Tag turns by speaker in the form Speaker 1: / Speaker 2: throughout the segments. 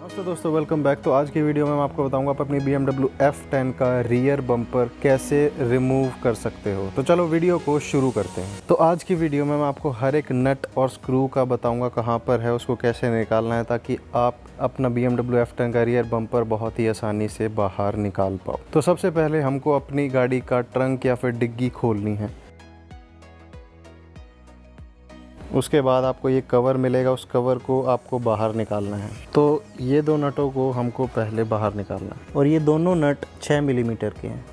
Speaker 1: नमस्ते दोस्तों, welcome back. तो आज की वीडियो में मैं आपको बताऊंगा आप अपनी BMW F10 का रियर बम्पर कैसे रिमूव कर सकते हो। तो चलो वीडियो को शुरू करते हैं। तो आज की वीडियो में मैं आपको हर एक नट और स्क्रू का बताऊंगा कहां पर है, उसको कैसे निकालना है, ताकि आप अपना BMW F10 का रियर बम्पर बहुत ही आसानी से बाहर निकाल पाओ। तो सबसे पहले हमको अपनी गाड़ी का ट्रंक या फिर डिग्गी खोलनी है। उसके बाद आपको ये कवर मिलेगा, उस कवर को आपको बाहर निकालना है। तो ये दो नटों को हमको पहले बाहर निकालना है और ये दोनों नट 6 मिलीमीटर के हैं।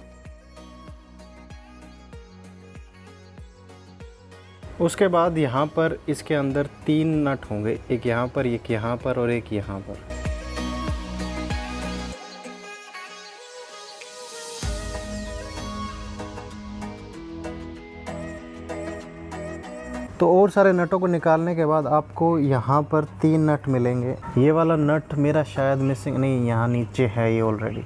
Speaker 1: उसके बाद यहाँ पर इसके अंदर 3 नट होंगे, एक यहाँ पर, एक यहाँ पर और एक यहाँ पर। तो और सारे नटों को निकालने के बाद आपको यहाँ पर 3 नट मिलेंगे। ये वाला नट मेरा शायद मिसिंग नहीं, यहाँ नीचे है ये ऑलरेडी।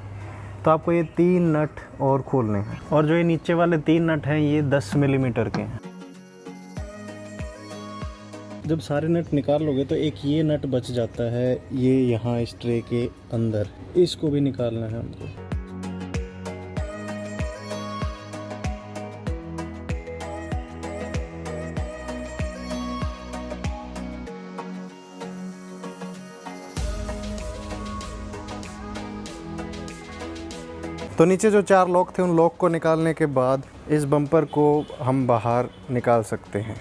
Speaker 1: तो आपको ये 3 नट और खोलने हैं और जो ये नीचे वाले 3 नट हैं ये 10 मिलीमीटर के हैं। जब सारे नट निकाल लोगे तो एक ये नट बच जाता है, ये यहाँ इस ट्रे के अंदर, इसको भी निकालना है हमको। तो नीचे जो 4 लॉक थे उन लॉक को निकालने के बाद इस बम्पर को हम बाहर निकाल सकते हैं।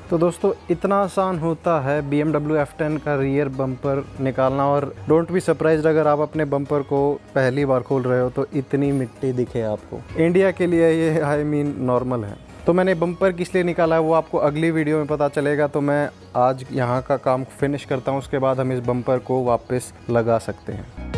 Speaker 1: तो दोस्तों इतना आसान होता है BMW F10 का रियर बम्पर निकालना। और डोंट बी सरप्राइज्ड अगर आप अपने बम्पर को पहली बार खोल रहे हो तो इतनी मिट्टी दिखे आपको। इंडिया के लिए ये नॉर्मल है। तो मैंने बम्पर किस लिए निकाला है वो आपको अगली वीडियो में पता चलेगा। तो मैं आज यहाँ का काम फिनिश करता हूँ, उसके बाद हम इस बम्पर को वापस लगा सकते हैं।